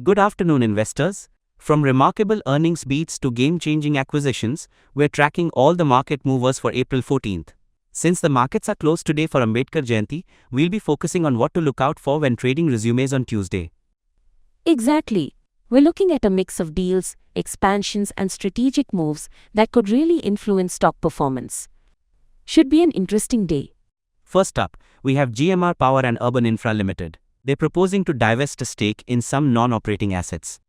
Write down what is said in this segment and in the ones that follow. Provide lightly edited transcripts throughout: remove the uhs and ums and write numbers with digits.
Good afternoon, investors. From remarkable earnings beats to game-changing acquisitions, we're tracking all the market movers for April 14th. Since the markets are closed today for Ambedkar Jayanti, we'll be focusing on what to look out for when trading resumes on Tuesday. Exactly. We're looking at a mix of deals, expansions, and strategic moves that could really influence stock performance. Should be an interesting day. First up, we have GMR Power and Urban Infra Limited. They're proposing to divest a stake in some non-operating assets.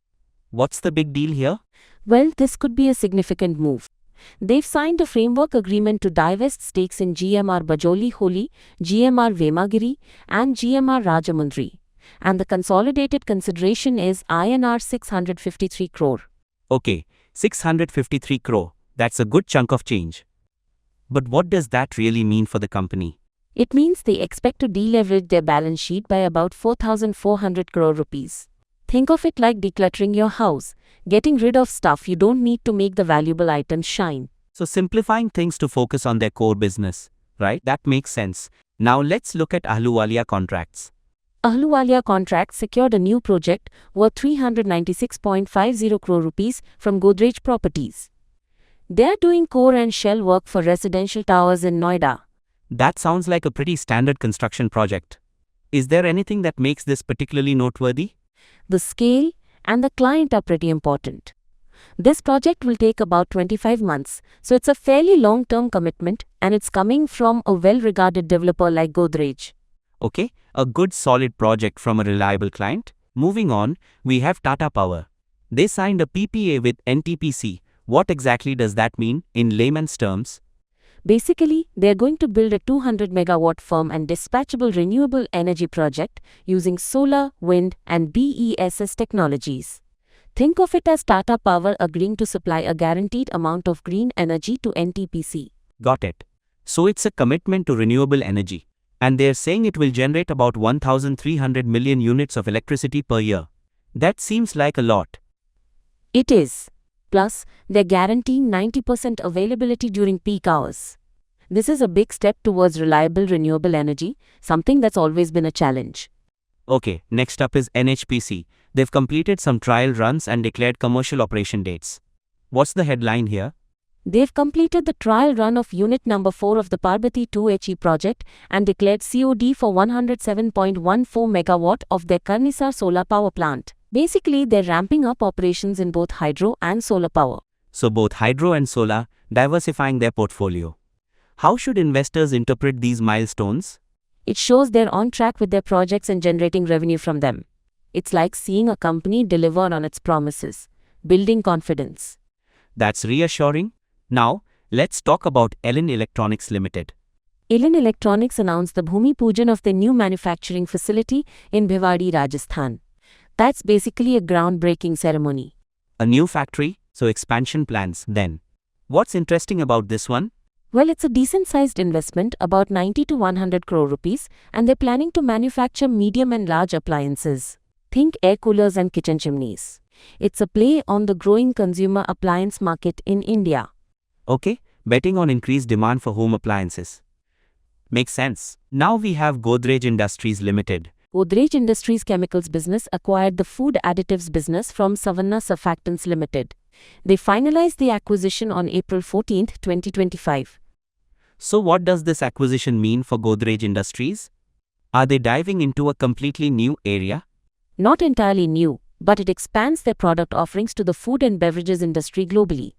What's the big deal here? Well, this could be a significant move. They've signed a framework agreement to divest stakes in GMR Bajoli Holi, GMR Vemagiri, and GMR Rajamundry. And the consolidated consideration is INR 653 crore. Okay, 653 crore. That's a good chunk of change. But what does that really mean for the company? It means they expect to deleverage their balance sheet by about 4,400 crore rupees. Think of it like decluttering your house, getting rid of stuff you don't need to make the valuable items shine. So simplifying things to focus on their core business, right? That makes sense. Now let's look at Ahluwalia Contracts. Ahluwalia Contracts secured a new project worth 396.50 crore rupees from Godrej Properties. They are doing core and shell work for residential towers in Noida. That sounds like a pretty standard construction project. Is there anything that makes this particularly noteworthy? The scale and the client are pretty important. This project will take about 25 months, so it's a fairly long-term commitment and it's coming from a well-regarded developer like Godrej. Okay, a good solid project from a reliable client. Moving on, we have Tata Power. They signed a PPA with NTPC. What exactly does that mean in layman's terms? Basically, they're going to build a 200 megawatt firm and dispatchable renewable energy project using solar, wind, and BESS technologies. Think of it as Tata Power agreeing to supply a guaranteed amount of green energy to NTPC. Got it. So it's a commitment to renewable energy. And they're saying it will generate about 1,300 million units of electricity per year. That seems like a lot. It is. Plus, they're guaranteeing 90% availability during peak hours. This is a big step towards reliable renewable energy, something that's always been a challenge. Okay, next up is NHPC. They've completed some trial runs and declared commercial operation dates. What's the headline here? They've completed the trial run of Unit Number 4 of the Parbati 2HE project and declared COD for 107.14 megawatt of their Karnisar solar power plant. Basically, they're ramping up operations in both hydro and solar power. So both hydro and solar, diversifying their portfolio. How should investors interpret these milestones? It shows they're on track with their projects and generating revenue from them. It's like seeing a company deliver on its promises, building confidence. That's reassuring. Now, let's talk about Elin Electronics Limited. Elin Electronics announced the Bhumi Pujan of their new manufacturing facility in Bhiwadi, Rajasthan. That's basically a groundbreaking ceremony. A new factory, so expansion plans then. What's interesting about this one? Well, it's a decent-sized investment, about 90 to 100 crore rupees, and they're planning to manufacture medium and large appliances. Think air coolers and kitchen chimneys. It's a play on the growing consumer appliance market in India. Okay, betting on increased demand for home appliances. Makes sense. Now we have Godrej Industries Limited. Godrej Industries Chemicals business acquired the food additives business from Savanna Surfactants Limited. They finalized the acquisition on April 14, 2025. So what does this acquisition mean for Godrej Industries? Are they diving into a completely new area? Not entirely new, but it expands their product offerings to the food and beverages industry globally.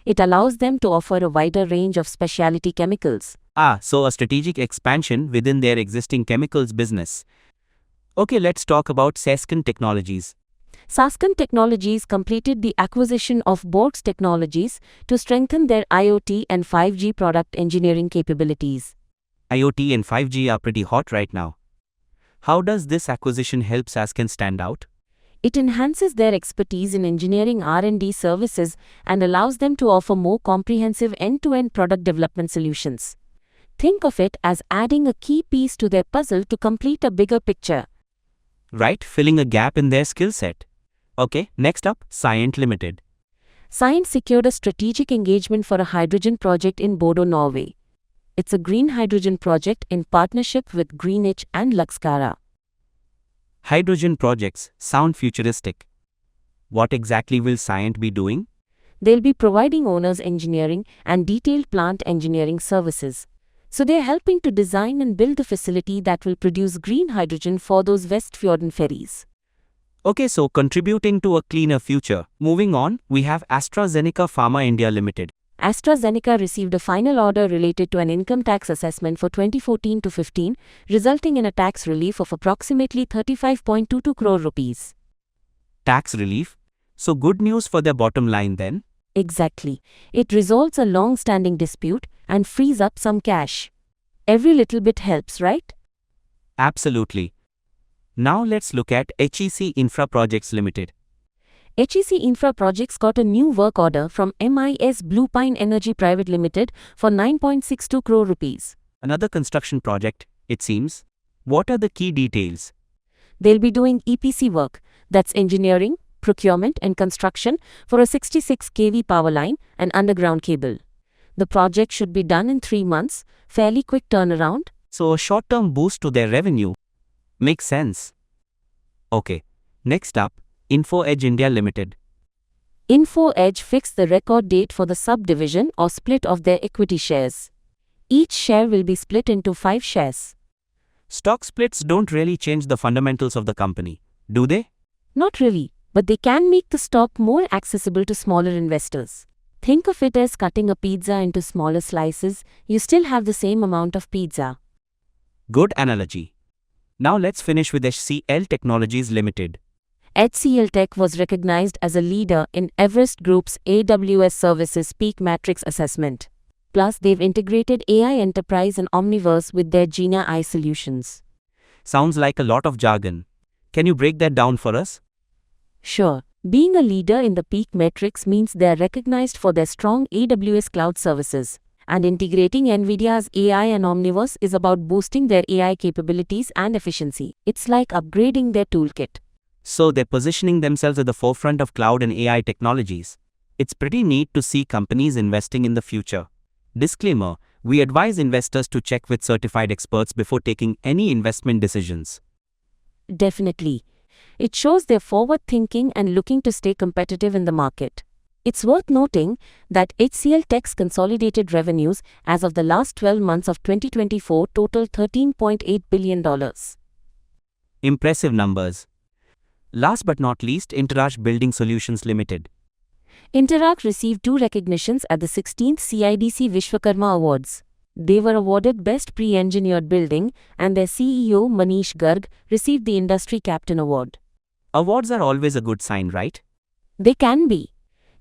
It allows them to offer a wider range of specialty chemicals. So a strategic expansion within their existing chemicals business. Okay, let's talk about Sasken Technologies. Sasken Technologies completed the acquisition of Borgs Technologies to strengthen their IoT and 5G product engineering capabilities. IoT and 5G are pretty hot right now. How does this acquisition help Sasken stand out? It enhances their expertise in engineering R&D services and allows them to offer more comprehensive end-to-end product development solutions. Think of it as adding a key piece to their puzzle to complete a bigger picture. Right, filling a gap in their skill set. Okay, next up, Cyient Limited. Cyient secured a strategic engagement for a hydrogen project in Bodo, Norway. It's a green hydrogen project in partnership with Greenidge and Luxcara. Hydrogen projects sound futuristic. What exactly will Cyient be doing? They'll be providing owners engineering and detailed plant engineering services. So they're helping to design and build the facility that will produce green hydrogen for those Westfjorden ferries. Okay, so contributing to a cleaner future. Moving on, we have AstraZeneca Pharma India Limited. AstraZeneca received a final order related to an income tax assessment for 2014 to 15, resulting in a tax relief of approximately 35.22 crore rupees. Tax relief? So good news for their bottom line then? Exactly. It resolves a long-standing dispute and frees up some cash. Every little bit helps, right? Absolutely. Now let's look at HEC Infra Projects Limited. HEC Infra Projects got a new work order from MIS Blue Pine Energy Private Limited for 9.62 crore rupees. Another construction project, it seems. What are the key details? They'll be doing EPC work, that's engineering, procurement and construction for a 66 kV power line and underground cable. The project should be done in 3 months, fairly quick turnaround. So a short-term boost to their revenue. Makes sense. Okay, next up, Info Edge India Limited. Info Edge fixed the record date for the subdivision or split of their equity shares. Each share will be split into 5 shares. Stock splits don't really change the fundamentals of the company, do they? Not really, but they can make the stock more accessible to smaller investors. Think of it as cutting a pizza into smaller slices. You still have the same amount of pizza. Good analogy. Now let's finish with HCL Technologies Limited. HCL Tech was recognized as a leader in Everest Group's AWS Services Peak Matrix Assessment. Plus, they've integrated AI Enterprise and Omniverse with their Gina AI solutions. Sounds like a lot of jargon. Can you break that down for us? Sure, being a leader in the Peak Matrix means they're recognized for their strong AWS cloud services. And integrating NVIDIA's AI and Omniverse is about boosting their AI capabilities and efficiency. It's like upgrading their toolkit. So they're positioning themselves at the forefront of cloud and AI technologies. It's pretty neat to see companies investing in the future. Disclaimer, we advise investors to check with certified experts before taking any investment decisions. Definitely. It shows they're forward thinking and looking to stay competitive in the market. It's worth noting that HCL Tech's consolidated revenues as of the last 12 months of 2024 total $13.8 billion. Impressive numbers. Last but not least, Interaj Building Solutions Limited. Interaj received 2 recognitions at the 16th CIDC Vishwakarma Awards. They were awarded Best Pre-Engineered Building, and their CEO Manish Garg received the Industry Captain Award. Awards are always a good sign, right? They can be.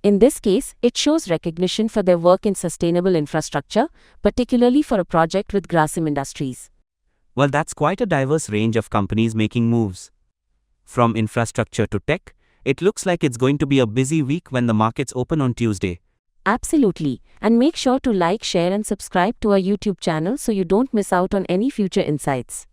In this case, it shows recognition for their work in sustainable infrastructure, particularly for a project with Grasim Industries. Well, that's quite a diverse range of companies making moves. From infrastructure to tech, it looks like it's going to be a busy week when the markets open on Tuesday. Absolutely. And make sure to like, share and subscribe to our YouTube channel so you don't miss out on any future insights.